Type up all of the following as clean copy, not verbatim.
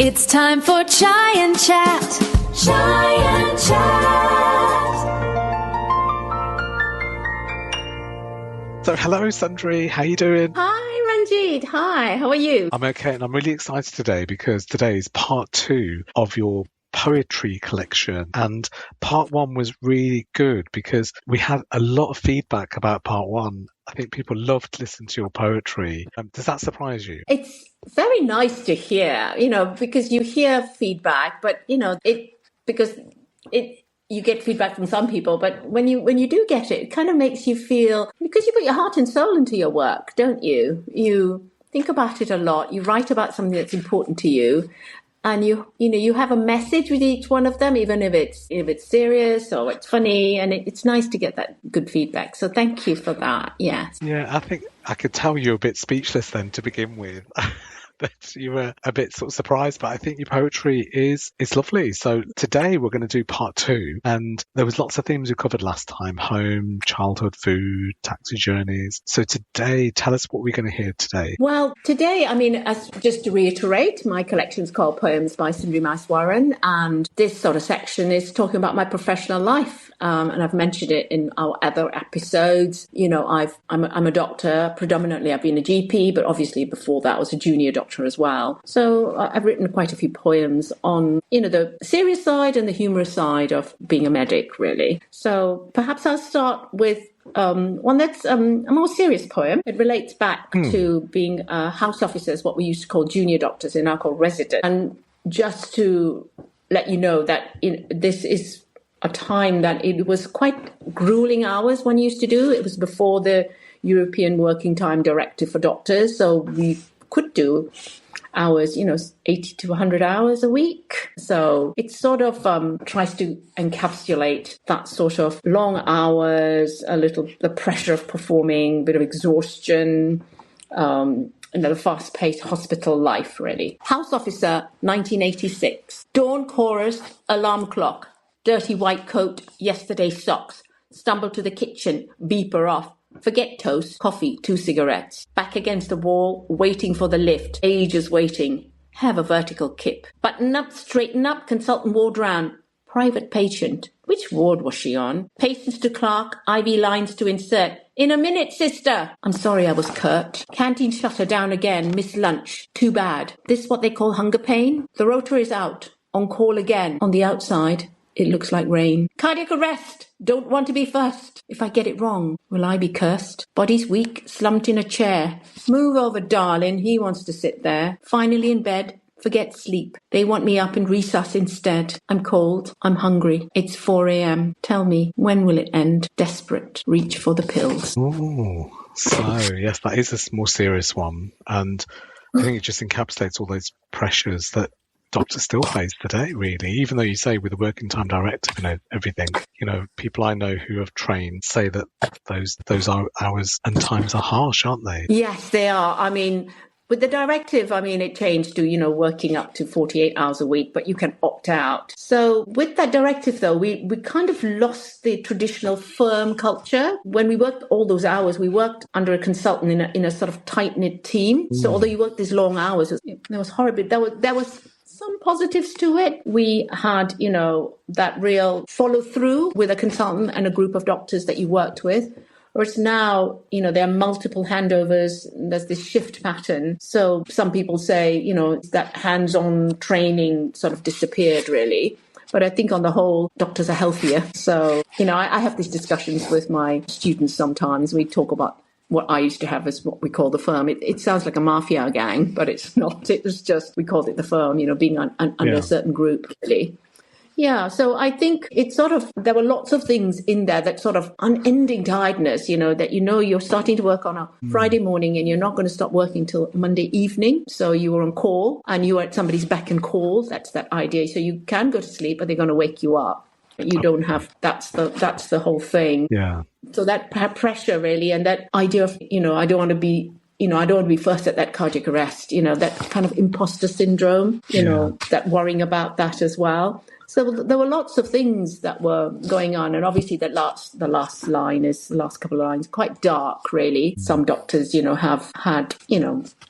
It's time for Chai and Chat. Chai and Chat. So hello Sundari, how you doing? Hi Ranjit, hi, how are you? I'm okay, and I'm really excited today because today is part 2 of your poetry collection, and part 1 was really good because we had a lot of feedback about part 1. I think people loved listening to your poetry. Does that surprise you? It's very nice to hear, because you hear feedback, but you get feedback from some people, but when you do get it, it kind of makes you feel, because you put your heart and soul into your work, don't you? You think about it a lot. You write about something that's important to you, and you have a message with each one of them, even if it's serious or it's funny, and it's nice to get that good feedback. So thank you for that. Yes. Yeah, I think I could tell you were a bit speechless then to begin with. That you were a bit sort of surprised, but I think your poetry is lovely. So today we're going to do part 2, and there was lots of themes we covered last time: home, childhood, food, taxi journeys. So today, tell us what we're going to hear today. Well, today, just to reiterate, my collection is called Poems by Sundari and Maheswaran, and this sort of section is talking about my professional life. And I've mentioned it in our other episodes. I'm a doctor. Predominantly, I've been a GP, but obviously before that, I was a junior doctor as well. So I've written quite a few poems on, the serious side and the humorous side of being a medic, really. So perhaps I'll start with one that's a more serious poem. It relates back to being house officers, what we used to call junior doctors, and now called resident. And just to let you know that this is a time that it was quite grueling hours one used to do. It was before the European Working Time Directive for doctors, so we could do hours, 80 to 100 hours a week. So it sort of tries to encapsulate that sort of long hours, the pressure of performing, a bit of exhaustion, the fast-paced hospital life, really. House Officer, 1986. Dawn chorus, alarm clock. Dirty white coat, yesterday's socks. Stumble to the kitchen, beeper off. Forget toast, coffee, 2 cigarettes. Back against the wall, waiting for the lift. Ages waiting. Have a vertical kip. Button up, straighten up, consultant ward round. Private patient. Which ward was she on? Patients to clerk, IV lines to insert. In a minute, sister. I'm sorry I was curt. Canteen shutter down again, missed lunch. Too bad. This what they call hunger pain? The rotor is out. On call again. On the outside, it looks like rain. Cardiac arrest. Don't want to be first. If I get it wrong, will I be cursed? Body's weak, slumped in a chair. Move over, darling. He wants to sit there. Finally in bed. Forget sleep. They want me up in resus instead. I'm cold. I'm hungry. It's 4 a.m. Tell me, when will it end? Desperate. Reach for the pills. Oh, so yes, that is a more serious one. And I think it just encapsulates all those pressures that doctors still face today, really, even though you say with the working time directive and everything, people I know who have trained say that those hours and times are harsh, aren't they? Yes, they are. With the directive, it changed to, working up to 48 hours a week, but you can opt out. So with that directive, though, we kind of lost the traditional firm culture. When we worked all those hours, we worked under a consultant in a sort of tight-knit team. So although you worked these long hours, it was horrible. There was some positives to it. We had, that real follow through with a consultant and a group of doctors that you worked with. Whereas now, there are multiple handovers. There's this shift pattern. So some people say, that hands-on training sort of disappeared, really. But I think on the whole, doctors are healthier. So, I have these discussions with my students sometimes. We talk about what I used to have as what we call the firm. It sounds like a mafia gang, but it's not. It was just, we called it the firm, being under a certain group, really. Yeah, so I think it's there were lots of things in there that sort of unending tiredness, that you're starting to work on a Friday morning and you're not going to stop working till Monday evening. So you were on call and you were at somebody's beck and call. That's that idea. So you can go to sleep, but they're going to wake you up. You don't have, that's the whole thing. Yeah. So that pressure really, and that idea of, I don't want to be I don't want to be first at that cardiac arrest, that kind of imposter syndrome, that worrying about that as well. So there were lots of things that were going on, and obviously the last couple of lines, quite dark, really. Some doctors, have had,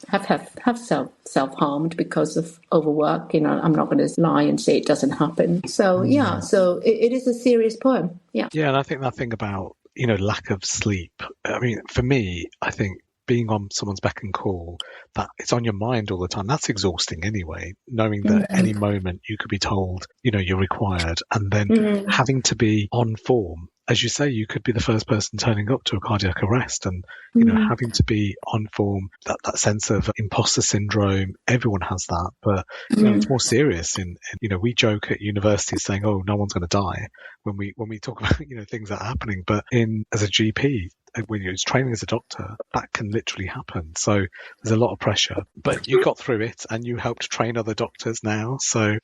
have self-harmed because of overwork. I'm not going to lie and say it doesn't happen. So so it is a serious poem. Yeah. Yeah, and I think that thing about lack of sleep. I mean, for me, I think being on someone's beck and call, that it's on your mind all the time, that's exhausting anyway, knowing that at any moment you could be told, you're required, and then having to be on form. As you say, you could be the first person turning up to a cardiac arrest, and having to be on form, that sense of imposter syndrome, everyone has that, but it's more serious. We joke at university saying, oh, no one's going to die when we talk about things that are happening, but as a GP, when you're training as a doctor, that can literally happen. So there's a lot of pressure, but you got through it and you helped train other doctors now. So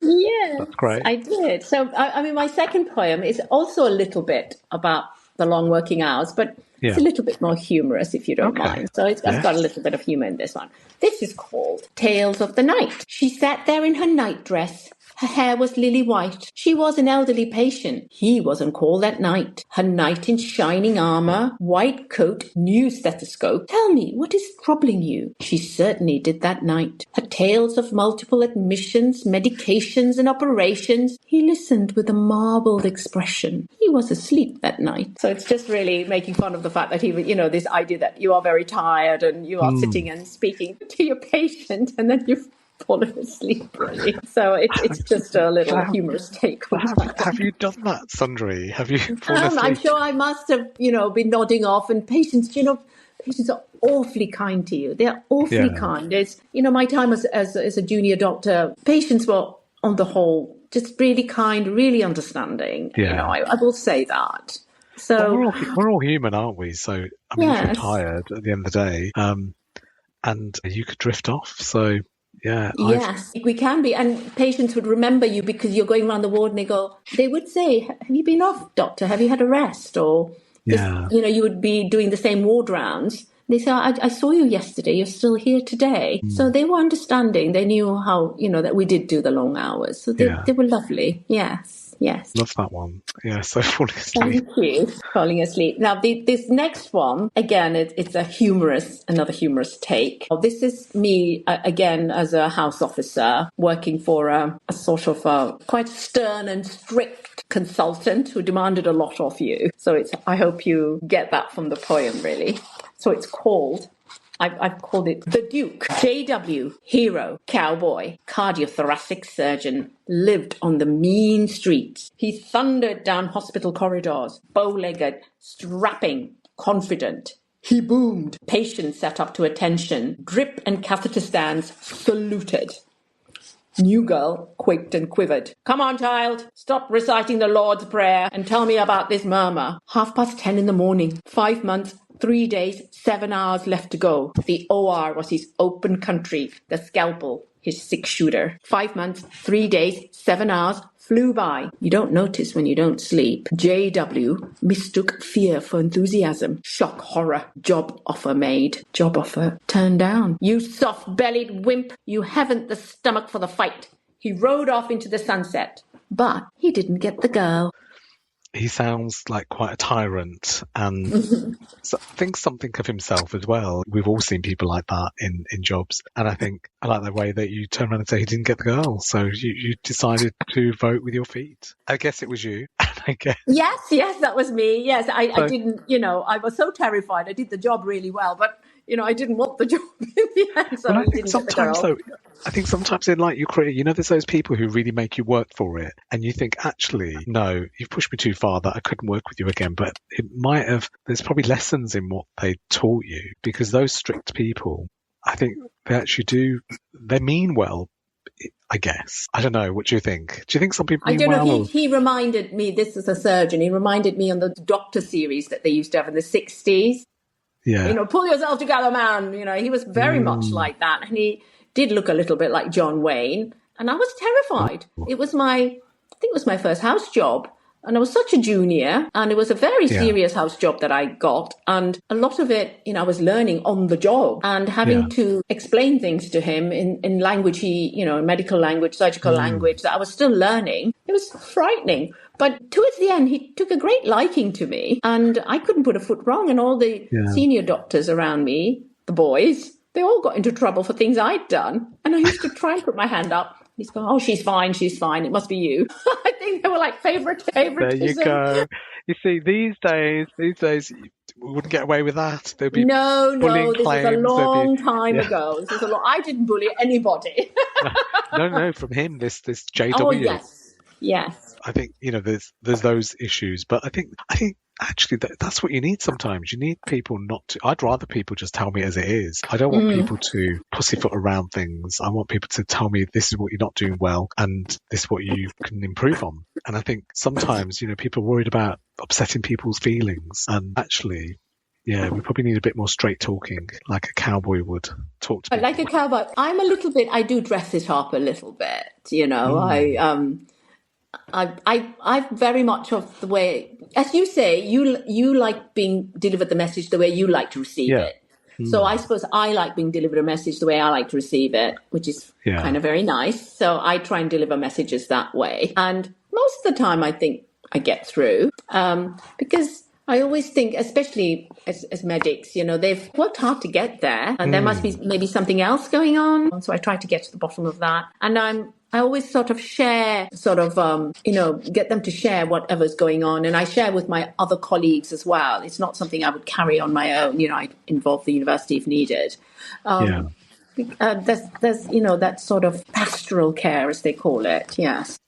yes, that's great. I did. So, my second poem is also a little bit about the long working hours, but it's a little bit more humorous, if you don't mind. So I've got a little bit of humor in this one. This is called Tales of the Night. She sat there in her nightdress. Her hair was lily white. She was an elderly patient. He was on call that night. Her knight in shining armour, white coat, new stethoscope. Tell me, what is troubling you? She certainly did that night. Her tales of multiple admissions, medications and operations. He listened with a marbled expression. He was asleep that night. So it's just really making fun of the fact that he, this idea that you are very tired and you are sitting and speaking to your patient and then you've fallen asleep, really. So it's just a little humorous take on that. Have you done that, Sundari? Have you fallen asleep? I'm sure I must have, been nodding off. And patients, patients are awfully kind to you. They're awfully kind. It's, my time as a junior doctor, patients were, on the whole, just really kind, really understanding. Yeah. I will say that. So we're all human, aren't we? So, if you're tired at the end of the day, and you could drift off. So, yeah. Yes, we can be. And patients would remember you because you're going around the ward and they would say, have you been off, doctor? Have you had a rest? Or, you would be doing the same ward rounds. They say, I saw you yesterday. You're still here today. So they were understanding. They knew how, that we did do the long hours. So they were lovely. Yes. Yes. Love that one. Yeah, so falling asleep. Thank you. Falling asleep. Now, this next one, again, it's another humorous take. This is me, again, as a house officer, working for a sort of quite stern and strict consultant who demanded a lot of you. So I hope you get that from the poem, really. So it's called... I've called it The Duke. J.W., hero, cowboy, cardiothoracic surgeon, lived on the mean streets. He thundered down hospital corridors, bow-legged, strapping, confident. He boomed. Patients sat up to attention. Drip and catheter stands saluted. New girl quaked and quivered. Come on, child. Stop reciting the Lord's Prayer and tell me about this murmur. 10:30 in the morning. 5 months, 3 days, 7 hours left to go. The OR was his open country. The scalpel, his 6-shooter. 5 months, 3 days, 7 hours flew by. You don't notice when you don't sleep. J.W. mistook fear for enthusiasm. Shock, horror. Job offer made. Job offer turned down. You soft-bellied wimp. You haven't the stomach for the fight. He rode off into the sunset. But he didn't get the girl. He sounds like quite a tyrant and thinks something of himself as well. We've all seen people like that in jobs. And I think I like the way that you turn around and say he didn't get the girl. So you decided to vote with your feet. I guess it was you. I guess. Yes, that was me. Yes, I didn't, I was so terrified. I did the job really well, but I didn't want the job in the end, so I didn't get the girl. I think sometimes in your career, there's those people who really make you work for it, and you think, actually, no, you've pushed me too far that I couldn't work with you again. But there's probably lessons in what they taught you, because those strict people, I think they actually they mean well, I guess. I don't know. What do you think? Do you think some people mean well? I don't know. He reminded me, this is a surgeon, he reminded me on the Doctor series that they used to have in the 60s. Yeah. Pull yourself together, man. He was very much like that. And he did look a little bit like John Wayne. And I was terrified. I think it was my first house job. And I was such a junior, and it was a very Yeah. serious house job that I got. And a lot of it, I was learning on the job and having to explain things to him in language in medical language, surgical language that I was still learning. It was frightening. But towards the end, he took a great liking to me, and I couldn't put a foot wrong. And all the senior doctors around me, the boys, they all got into trouble for things I'd done. And I used to try and put my hand up. He's going, oh, she's fine. It must be you. I think they were like favoritism. There you go. You see, these days, we wouldn't get away with that. There'd be No, bullying this claims. was a long time ago. This was I didn't bully anybody. No, from him, this JW. Oh, yes. I think, there's those issues, but I think actually that's what you need sometimes. You need people not to, I'd rather people just tell me as it is. I don't want people to pussyfoot around things. I want people to tell me this is what you're not doing well and this is what you can improve on. And I think sometimes, people are worried about upsetting people's feelings, and actually, yeah, we probably need a bit more straight talking, like a cowboy would talk to people. Like a cowboy. I do dress it up a little bit, I very much of the way, as you say, you like being delivered the message the way you like to receive it. So I suppose I like being delivered a message the way I like to receive it, which is kind of very nice. So I try and deliver messages that way. And most of the time I think I get through, because I always think, especially as medics, they've worked hard to get there, and there must be maybe something else going on. So I try to get to the bottom of that. And I always sort of share, get them to share whatever's going on. And I share with my other colleagues as well. It's not something I would carry on my own. I involve the university if needed. There's that sort of pastoral care, as they call it. Yes.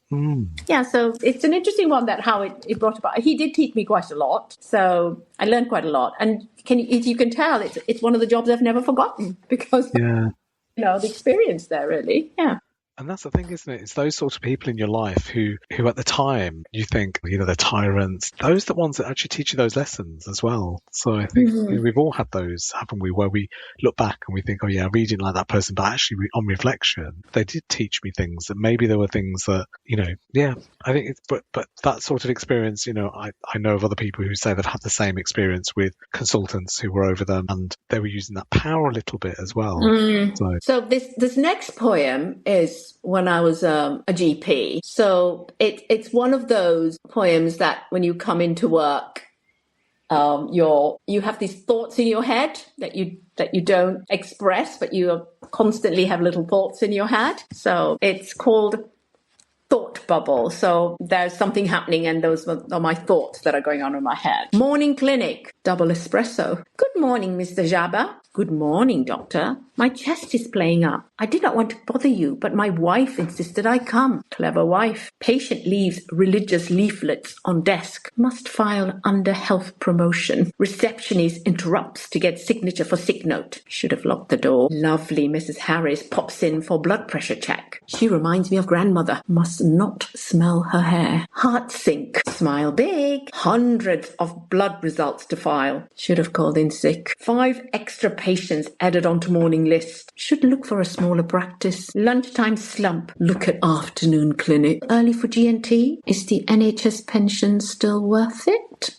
Yeah, so it's an interesting one that how it brought about. He did teach me quite a lot, so I learned quite a lot. And you can tell, it's one of the jobs I've never forgotten because the experience there really. Yeah. And that's the thing, isn't it? It's those sorts of people in your life who at the time you think, they're tyrants. Those are the ones that actually teach you those lessons as well. So I think we've all had those, haven't we, where we look back and we think, oh yeah, I really didn't like that person. But actually on reflection, they did teach me things that maybe there were things that, I think it's, but that sort of experience, I know of other people who say they've had the same experience with consultants who were over them and they were using that power a little bit as well. So this next poem is when I was a GP. So it's one of those poems that when you come into work, you have these thoughts in your head that you don't express, but you constantly have little thoughts in your head. So it's called Thought Bubble. So there's something happening, and those are my thoughts that are going on in my head. Morning clinic, double espresso. Good morning, Mr. Jabba. Good morning, doctor. My chest is playing up. I did not want to bother you, but my wife insisted I come. Clever wife. Patient leaves religious leaflets on desk. Must file under health promotion. Receptionist interrupts to get signature for sick note. Should have locked the door. Lovely Mrs. Harris pops in for blood pressure check. She reminds me of grandmother. Must not smell her hair. Heart sink. Smile big. Hundreds of blood results to file. Should have called in sick. 5 extra patients added onto morning list. Should look for a smaller practice. Lunchtime slump. Look at afternoon clinic. Early for G&T. Is the NHS pension still worth it?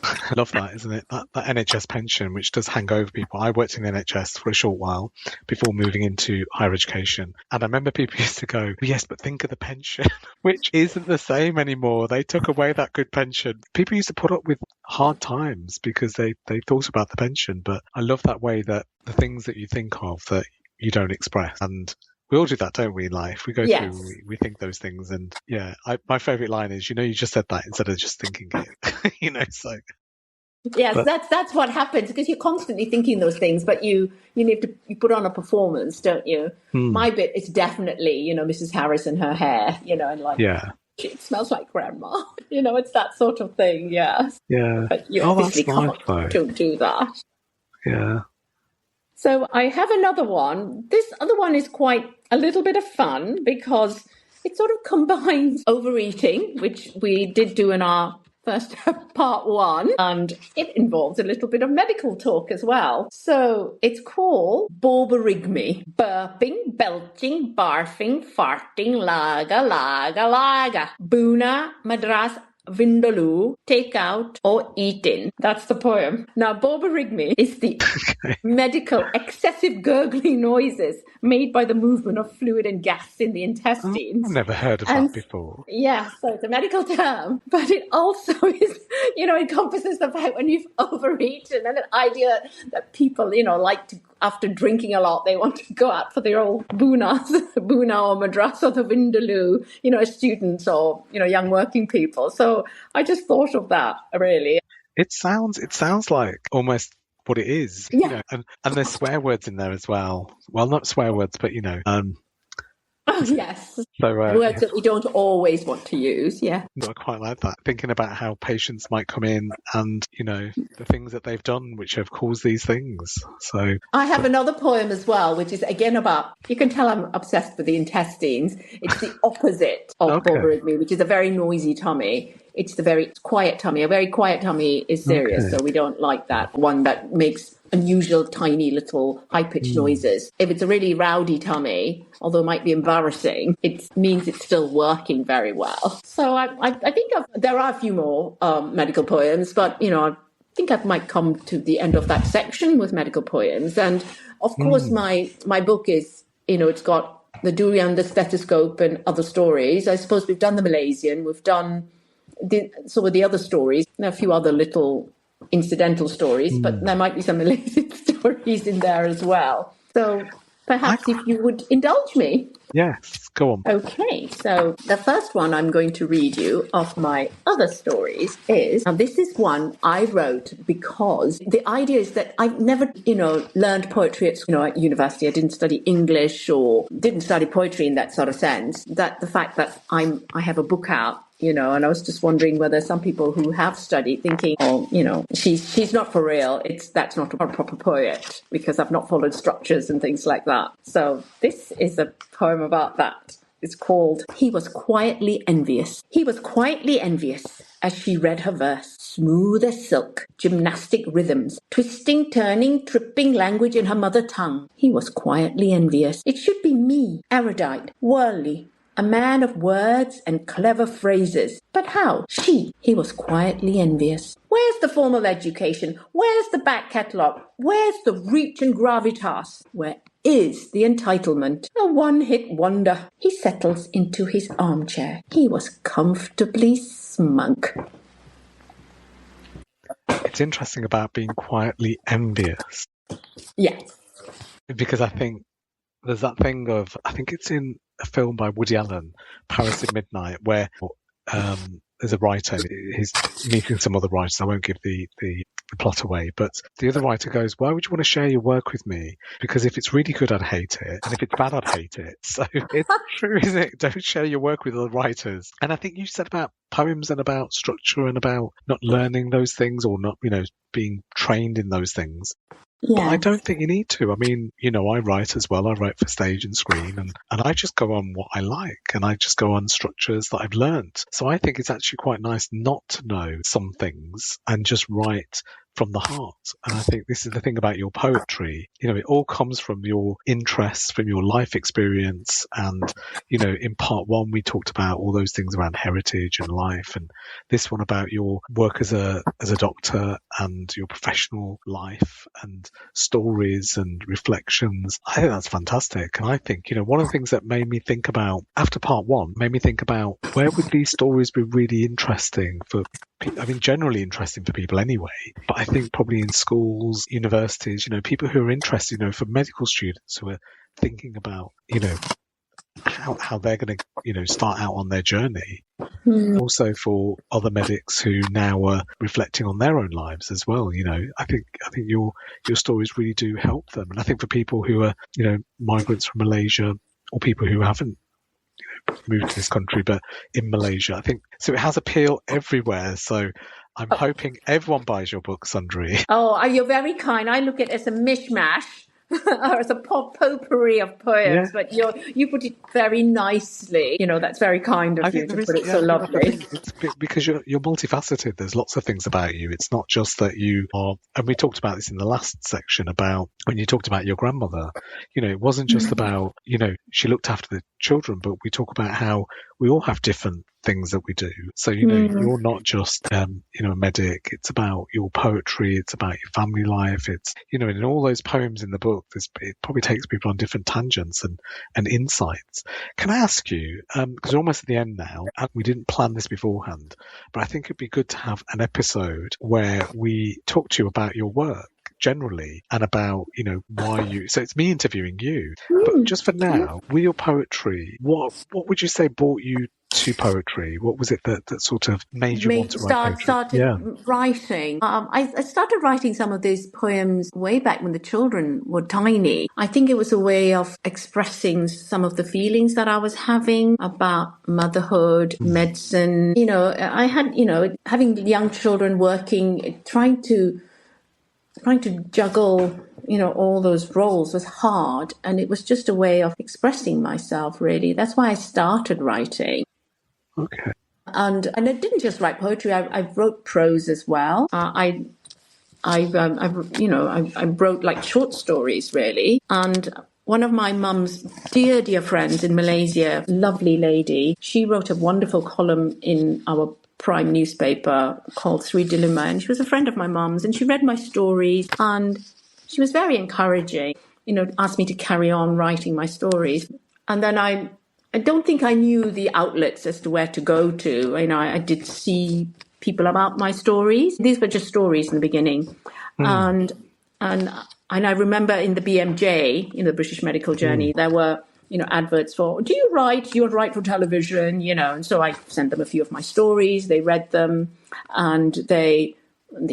I love that, isn't it? That NHS pension, which does hang over people. I worked in the NHS for a short while before moving into higher education. And I remember people used to go, yes, but think of the pension, which isn't the same anymore. They took away that good pension. People used to put up with hard times because they thought about the pension. But I love that way that the things that you think of that you don't express. And we all do that, don't we, in life? We go through, we think those things. And yeah, my favourite line is, you just said that instead of just thinking it. So. Yes, that's what happens because you're constantly thinking those things, but you put on a performance, don't you? My bit is definitely, Mrs. Harris and her hair, and like, it smells like grandma. It's that sort of thing, yes. Yeah. But you obviously don't do that. Yeah. So I have another one. This other one is quite a little bit of fun because it sort of combines overeating, which we did do in our first part one, and it involves a little bit of medical talk as well. So it's called Borborygmi. Burping, belching, barfing, farting, laga, laga, laga. Buna, madras, Vindaloo, take out or eat in. That's the poem. Now, borborygmi is the medical excessive gurgling noises made by the movement of fluid and gas in the intestines. I've never heard of that before. Yeah, so it's a medical term, but it also is, encompasses the fact when you've overeaten, and an idea that people, like to, after drinking a lot, they want to go out for their old buna or madras or the vindaloo, as students or, young working people. So I just thought of that, really. It sounds like almost what it is. Yeah. And there's swear words in there as well. Well, not swear words, but, Oh, yes. So, words that we don't always want to use, yeah. I quite like that. Thinking about how patients might come in and, the things that they've done which have caused these things. So I have another poem as well, which is again about, you can tell I'm obsessed with the intestines. It's the opposite of borborygmi, which is a very noisy tummy. It's the very quiet tummy. A very quiet tummy is serious, so we don't like that. One that makes unusual, tiny, little, high-pitched noises. If it's a really rowdy tummy, although it might be embarrassing, it means it's still working very well. So I think there are a few more medical poems, but, I think I might come to the end of that section with medical poems. And, of course, my book is, it's got the durian, the stethoscope, and other stories. I suppose we've done the Malaysian, we've done some of the other stories, a few other little incidental stories, but there might be some Malaysian stories in there as well. So perhaps if you would indulge me. Yes, go on. Okay, so the first one I'm going to read you of my other stories is, now this is one I wrote because the idea is that I've never, learned poetry at university. I didn't study English or didn't study poetry in that sort of sense. That the fact that I have a book out, and I was just wondering whether some people who have studied thinking, she's not for real. That's not a proper poet because I've not followed structures and things like that. So this is a poem about that. It's called He Was Quietly Envious. He was quietly envious as she read her verse, smooth as silk, gymnastic rhythms, twisting, turning, tripping language in her mother tongue. He was quietly envious. It should be me, erudite, worldly, a man of words and clever phrases. But how? He was quietly envious. Where's the formal education? Where's the back catalogue? Where's the reach and gravitas? Where is the entitlement? A one-hit wonder. He settles into his armchair. He was comfortably smug. It's interesting about being quietly envious. Yes. Because I think there's that thing of, I think it's in a film by Woody Allen, Paris at Midnight, where there's a writer, he's meeting some other writers. I won't give the plot away, but the other writer goes, why would you want to share your work with me? Because if it's really good, I'd hate it. And if it's bad, I'd hate it. So it's true, isn't it? Don't share your work with other writers. And I think you said about poems and about structure and about not learning those things or not, being trained in those things. Yeah. But I don't think you need to. I mean, I write as well. I write for stage and screen, and I just go on what I like, and I just go on structures that I've learned. So I think it's actually quite nice not to know some things and just write from the heart. And I think this is the thing about your poetry. It all comes from your interests, from your life experience. And, in part one, we talked about all those things around heritage and life. And this one about your work as a doctor and your professional life and stories and reflections. I think that's fantastic. And I think, one of the things that made me think about, after part one, made me think about where would these stories be really interesting for generally interesting for people anyway, but I think probably in schools, universities, people who are interested, for medical students who are thinking about, how they're going to, start out on their journey. Also for other medics who now are reflecting on their own lives as well. I think your stories really do help them. And I think for people who are, migrants from Malaysia or people who haven't moved to this country, but in Malaysia, I think so. It has appeal everywhere. So I'm hoping everyone buys your book, Sundari. Oh, you're very kind. I look at it as a mishmash or it's a potpourri of poems, but you put it very nicely. That's very kind of you to put it so lovely. It's because you're multifaceted. There's lots of things about you. It's not just that you are, and we talked about this in the last section about when you talked about your grandmother. It wasn't just about, she looked after the children, but we talk about how we all have different things that we do. So, you're not just, a medic. It's about your poetry. It's about your family life. It's, in all those poems in the book, it probably takes people on different tangents and insights. Can I ask you, because we're almost at the end now, and we didn't plan this beforehand, but I think it'd be good to have an episode where we talk to you about your work generally and about, why you, so it's me interviewing you, but just for now, with your poetry, what would you say brought you to poetry? What was it that sort of made you want to write poetry? Writing. I started writing some of these poems way back when the children were tiny. I think it was a way of expressing some of the feelings that I was having about motherhood, medicine. I had, having young children working, trying to juggle, all those roles was hard. And it was just a way of expressing myself, really. That's why I started writing. Okay. And I didn't just write poetry. I wrote prose as well. I wrote like short stories, really. And one of my mum's dear friends in Malaysia, lovely lady, she wrote a wonderful column in our prime newspaper called Sri Dilemma, and she was a friend of my mum's, and she read my stories, and she was very encouraging, asked me to carry on writing my stories. And then I don't think I knew the outlets as to where to go to. I did see people about my stories. These were just stories in the beginning. And I remember in the BMJ, in the British Medical Journey, there were adverts for, do you want to write for television, and so I sent them a few of my stories, they read them, and they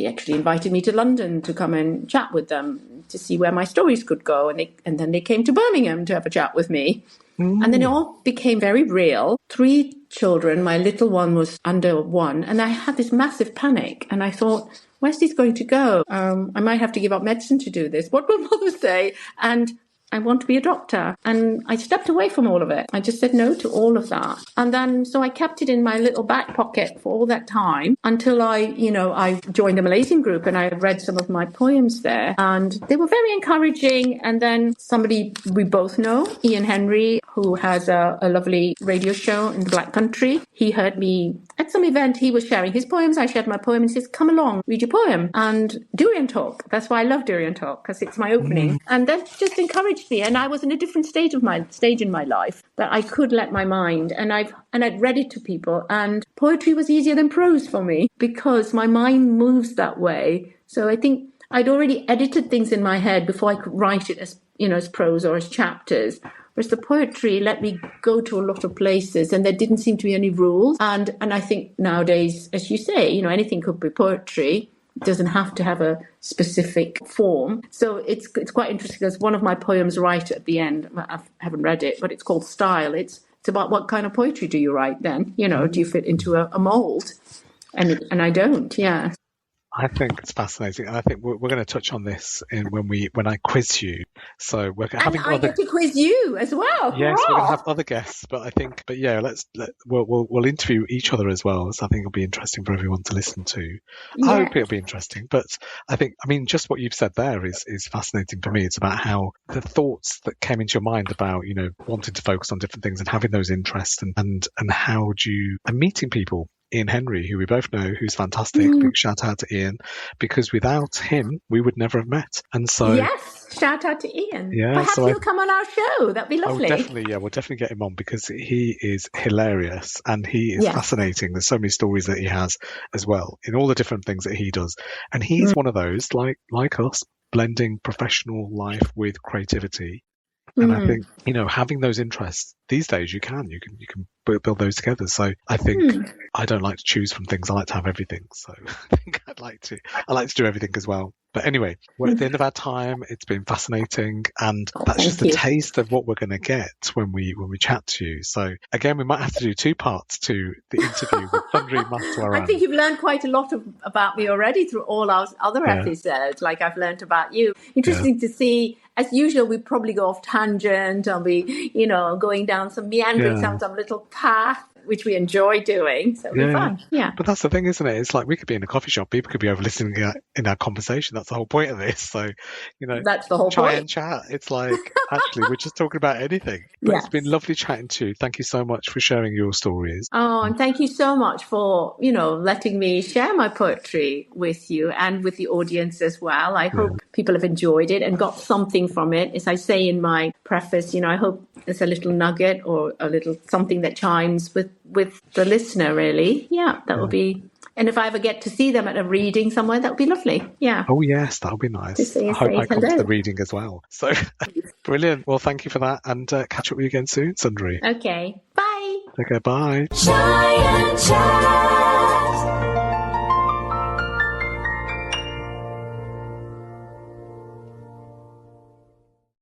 actually invited me to London to come and chat with them to see where my stories could go, and then they came to Birmingham to have a chat with me. And then it all became very real. 3 children, my little one was under 1, and I had this massive panic, and I thought, where's this going to go? I might have to give up medicine to do this. What will mother say? And I want to be a doctor. And I stepped away from all of it. I just said no to all of that. And then, so I kept it in my little back pocket for all that time until I joined a Malaysian group and I read some of my poems there. And they were very encouraging. And then somebody we both know, Ian Henry, who has a lovely radio show in the Black Country, he heard me at some event. He was sharing his poems. I shared my poem and he says, come along, read your poem and Durian Talk. That's why I love Durian Talk, because it's my opening. And that just encouraged me, and I was in a different stage in my life that I could let my mind, and I'd read it to people, and poetry was easier than prose for me because my mind moves that way. So I think I'd already edited things in my head before I could write it as as prose or as chapters. Whereas the poetry let me go to a lot of places, and there didn't seem to be any rules. And I think nowadays, as you say, anything could be poetry. It doesn't have to have a specific form. So it's quite interesting because one of my poems right at the end, I haven't read it, but it's called Style. It's about what kind of poetry do you write then? Do you fit into a mold? And I don't, yeah. I think it's fascinating, and I think we're going to touch on this when I quiz you. So we're having I get to quiz you as well. Yes, we're going to have other guests, but we'll interview each other as well. So I think it'll be interesting for everyone to listen to. Yeah. I hope it'll be interesting, but just what you've said there is fascinating for me. It's about how the thoughts that came into your mind about wanting to focus on different things and having those interests and how do you and meeting people. Ian Henry, who we both know, who's fantastic. Big shout out to Ian, because without him, we would never have met. And so, yes, shout out to Ian. Yeah, perhaps he'll come on our show. That'd be lovely. We'll definitely get him on because he is hilarious and he is fascinating. There's so many stories that he has as well in all the different things that he does, and he's one of those like us, blending professional life with creativity. And I think, having those interests these days you can build those together. So I think I don't like to choose from things. I like to have everything. So I think I like to do everything as well. But anyway, we're at the end of our time. It's been fascinating, and that's just a taste of what we're going to get when we chat to you. So again, we might have to do 2 parts to the interview with Sundari Maheswaran. I think you've learned quite a lot about me already through all our other episodes. Like I've learned about you. Interesting to see. As usual, we probably go off tangent. I'll be, going down some meandering, some little path, which we enjoy doing. So it'll be fun. Yeah. But that's the thing, isn't it? It's like we could be in a coffee shop. People could be over listening in our conversation. That's the whole point of this. So, that's the whole try point. And chat. It's like, actually, we're just talking about anything. But It's been lovely chatting to you. Thank you so much for sharing your stories. Oh, and thank you so much for, letting me share my poetry with you and with the audience as well. I hope people have enjoyed it and got something from it. As I say in my preface, I hope there's a little nugget or a little something that chimes with the listener, really. Yeah, that would be... And if I ever get to see them at a reading somewhere, that would be lovely. Yeah. Oh, yes, that would be nice. I hope I come to the reading as well. So, brilliant. Well, thank you for that. And catch up with you again soon, Sundari. Okay. Bye. Okay, bye. Shy and chat.